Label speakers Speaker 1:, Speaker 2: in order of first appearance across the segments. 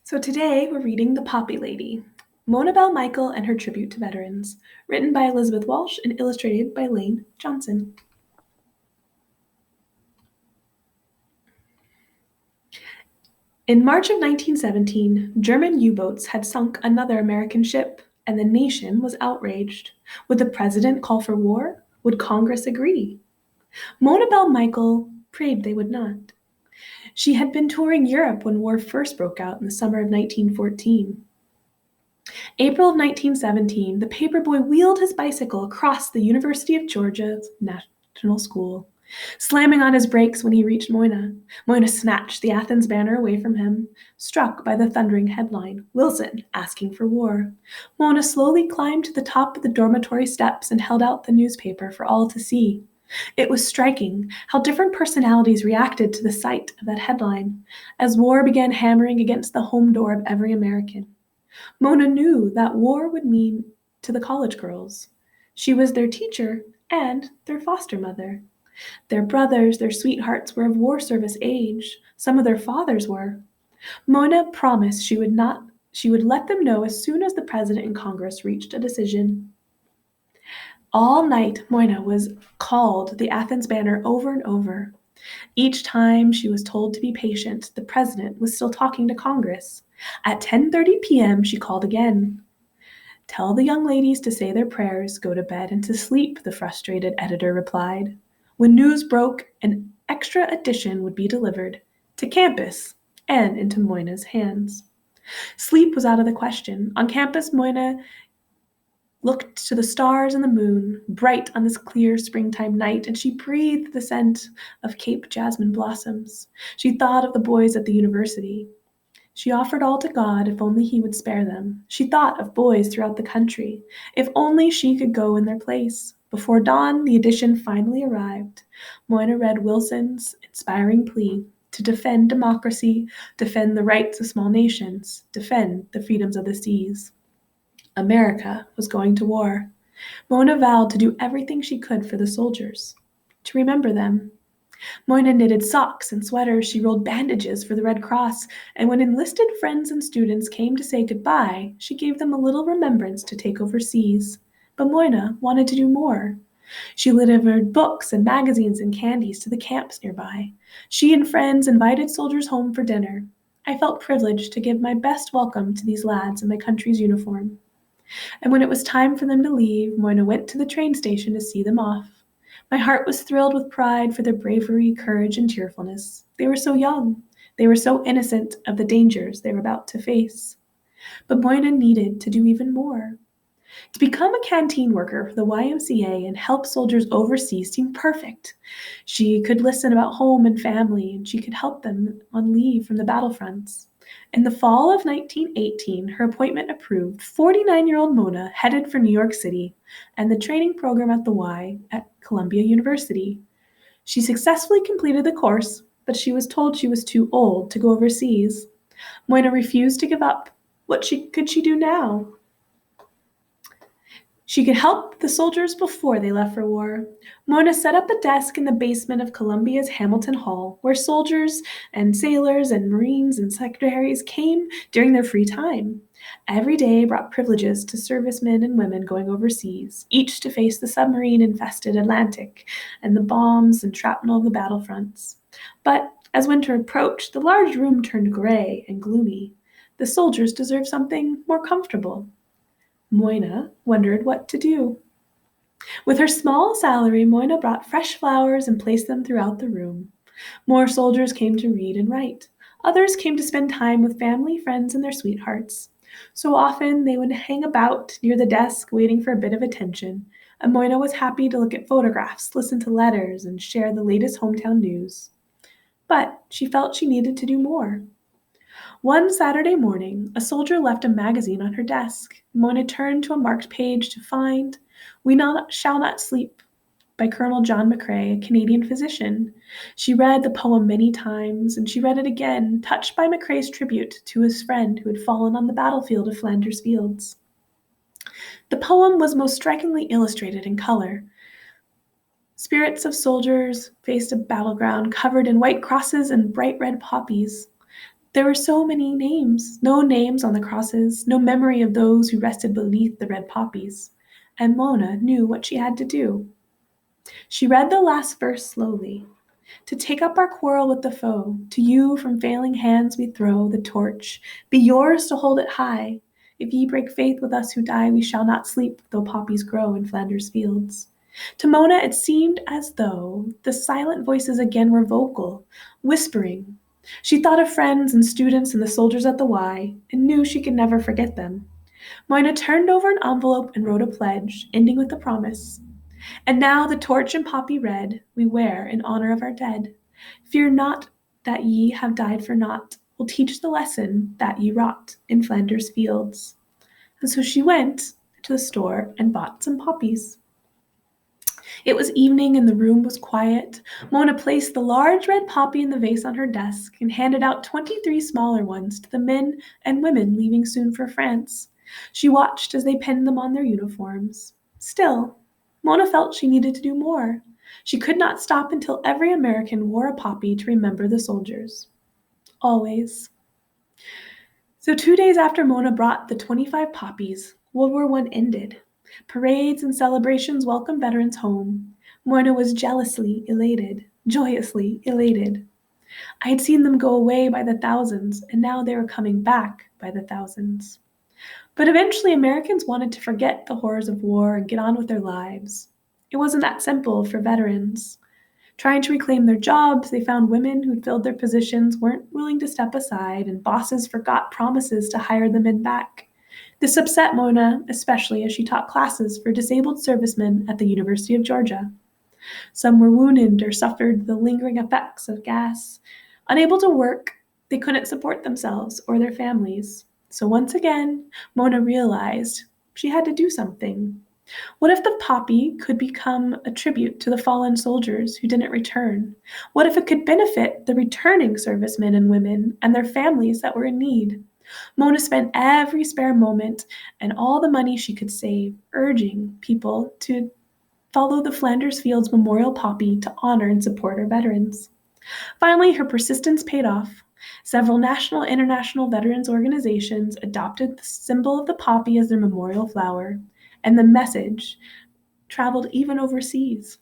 Speaker 1: So today we're reading The Poppy Lady, Mona Bell Michael and Her Tribute to Veterans, written by Elizabeth Walsh and illustrated by Lane Johnson. In March of 1917, German U-boats had sunk another American ship, and the nation was outraged. Would the president call for war? Would Congress agree? Mona Bell Michael prayed they would not. She had been touring Europe when war first broke out in the summer of 1914. April of 1917, the paperboy wheeled his bicycle across the University of Georgia's National School, slamming on his brakes when he reached Moyna. Moyna snatched the Athens banner away from him, struck by the thundering headline, "Wilson asking for war." Mona slowly climbed to the top of the dormitory steps and held out the newspaper for all to see. It was striking how different personalities reacted to the sight of that headline, as war began hammering against the home door of every American. Mona knew that war would mean to the college girls. She was their teacher and their foster mother. Their brothers, their sweethearts were of war service age. Some of their fathers were. Mona promised she would let them know as soon as the president and Congress reached a decision. All night, Moyna was called the Athens banner over and over. Each time she was told to be patient, the president was still talking to Congress. At 10:30 p.m., she called again. "Tell the young ladies to say their prayers, go to bed, and to sleep," the frustrated editor replied. When news broke, an extra edition would be delivered to campus and into Moyna's hands. Sleep was out of the question. On campus, Moyna looked to the stars and the moon, bright on this clear springtime night, and she breathed the scent of Cape jasmine blossoms. She thought of the boys at the university. She offered all to God if only he would spare them. She thought of boys throughout the country, if only she could go in their place. Before dawn, the edition finally arrived. Moyna read Wilson's inspiring plea to defend democracy, defend the rights of small nations, defend the freedoms of the seas. America was going to war. Mona vowed to do everything she could for the soldiers, to remember them. Moyna knitted socks and sweaters, she rolled bandages for the Red Cross, and when enlisted friends and students came to say goodbye, she gave them a little remembrance to take overseas. But Moyna wanted to do more. She delivered books and magazines and candies to the camps nearby. She and friends invited soldiers home for dinner. I felt privileged to give my best welcome to these lads in my country's uniform. And when it was time for them to leave, Moyna went to the train station to see them off. My heart was thrilled with pride for their bravery, courage, and cheerfulness. They were so young. They were so innocent of the dangers they were about to face. But Moyna needed to do even more. To become a canteen worker for the YMCA and help soldiers overseas seemed perfect. She could listen about home and family, and she could help them on leave from the battlefronts. In the fall of 1918, her appointment approved, 49-year-old Mona headed for New York City and the training program at the Y at Columbia University. She successfully completed the course, but she was told she was too old to go overseas. Moyna refused to give up. What could she do now? She could help the soldiers before they left for war. Mona set up a desk in the basement of Columbia's Hamilton Hall, where soldiers and sailors and Marines and secretaries came during their free time. Every day brought privileges to servicemen and women going overseas, each to face the submarine-infested Atlantic and the bombs and shrapnel of the battlefronts. But as winter approached, the large room turned gray and gloomy. The soldiers deserved something more comfortable. Moyna wondered what to do. With her small salary, Moyna brought fresh flowers and placed them throughout the room. More soldiers came to read and write. Others came to spend time with family, friends, and their sweethearts. So often they would hang about near the desk waiting for a bit of attention, and Moyna was happy to look at photographs, listen to letters, and share the latest hometown news. But she felt she needed to do more. One Saturday morning, a soldier left a magazine on her desk. Mona turned to a marked page to find Shall Not Sleep by Colonel John McCrae, a Canadian physician. She read the poem many times, and she read it again, touched by McCrae's tribute to his friend who had fallen on the battlefield of Flanders Fields. The poem was most strikingly illustrated in color. Spirits of soldiers faced a battleground covered in white crosses and bright red poppies. There were so many names, no names on the crosses, no memory of those who rested beneath the red poppies. And Mona knew what she had to do. She read the last verse slowly. To take up our quarrel with the foe, to you from failing hands we throw the torch, be yours to hold it high. If ye break faith with us who die, we shall not sleep, though poppies grow in Flanders fields. To Mona it seemed as though the silent voices again were vocal, whispering. She thought of friends and students and the soldiers at the Y, and knew she could never forget them. Mona turned over an envelope and wrote a pledge, ending with a promise. And now the torch and poppy red we wear in honor of our dead. Fear not that ye have died for naught. Will teach the lesson that ye wrought in Flanders fields. And so she went to the store and bought some poppies. It was evening and the room was quiet. Mona placed the large red poppy in the vase on her desk and handed out 23 smaller ones to the men and women leaving soon for France. She watched as they pinned them on their uniforms. Still, Mona felt she needed to do more. She could not stop until every American wore a poppy to remember the soldiers. Always. So 2 days after Mona brought the 25 poppies, World War I ended. Parades and celebrations welcomed veterans home. Mona was jealously elated, joyously elated. I had seen them go away by the thousands, and now they were coming back by the thousands. But eventually, Americans wanted to forget the horrors of war and get on with their lives. It wasn't that simple for veterans. Trying to reclaim their jobs, they found women who'd filled their positions weren't willing to step aside, and bosses forgot promises to hire the men back. This upset Mona, especially as she taught classes for disabled servicemen at the University of Georgia. Some were wounded or suffered the lingering effects of gas. Unable to work, they couldn't support themselves or their families. So once again, Mona realized she had to do something. What if the poppy could become a tribute to the fallen soldiers who didn't return? What if it could benefit the returning servicemen and women and their families that were in need? Mona spent every spare moment and all the money she could save urging people to follow the Flanders Fields Memorial Poppy to honor and support our veterans. Finally, her persistence paid off. Several national and international veterans organizations adopted the symbol of the poppy as their memorial flower, and the message traveled even overseas.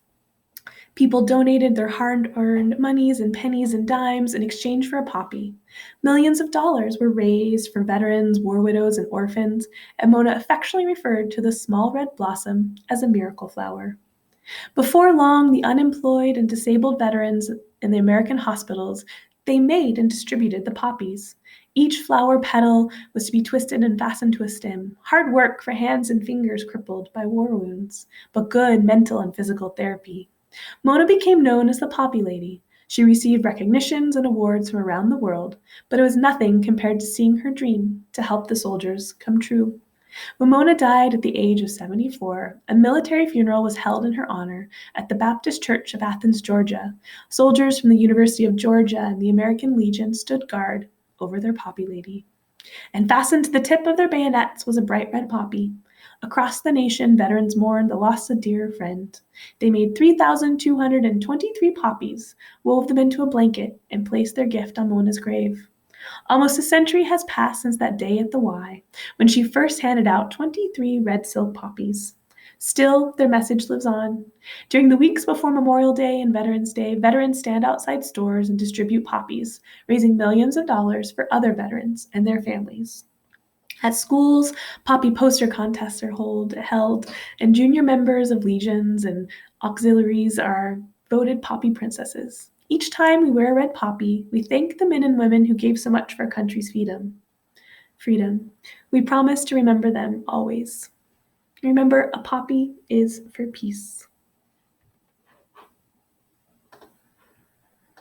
Speaker 1: People donated their hard-earned monies and pennies and dimes in exchange for a poppy. Millions of dollars were raised for veterans, war widows, and orphans, and Mona affectionately referred to the small red blossom as a miracle flower. Before long, the unemployed and disabled veterans in the American hospitals, they made and distributed the poppies. Each flower petal was to be twisted and fastened to a stem. Hard work for hands and fingers crippled by war wounds, but good mental and physical therapy. Mona became known as the Poppy Lady. She received recognitions and awards from around the world, but it was nothing compared to seeing her dream to help the soldiers come true. When Mona died at the age of 74, a military funeral was held in her honor at the Baptist Church of Athens, Georgia. Soldiers from the University of Georgia and the American Legion stood guard over their Poppy Lady. And fastened to the tip of their bayonets was a bright red poppy. Across the nation, veterans mourned the loss of a dear friend. They made 3,223 poppies, wove them into a blanket, and placed their gift on Mona's grave. Almost a century has passed since that day at the Y, when she first handed out 23 red silk poppies. Still, their message lives on. During the weeks before Memorial Day and Veterans Day, veterans stand outside stores and distribute poppies, raising millions of dollars for other veterans and their families. At schools, poppy poster contests are held, and junior members of legions and auxiliaries are voted poppy princesses. Each time we wear a red poppy, we thank the men and women who gave so much for our country's freedom. We promise to remember them always. Remember, a poppy is for peace.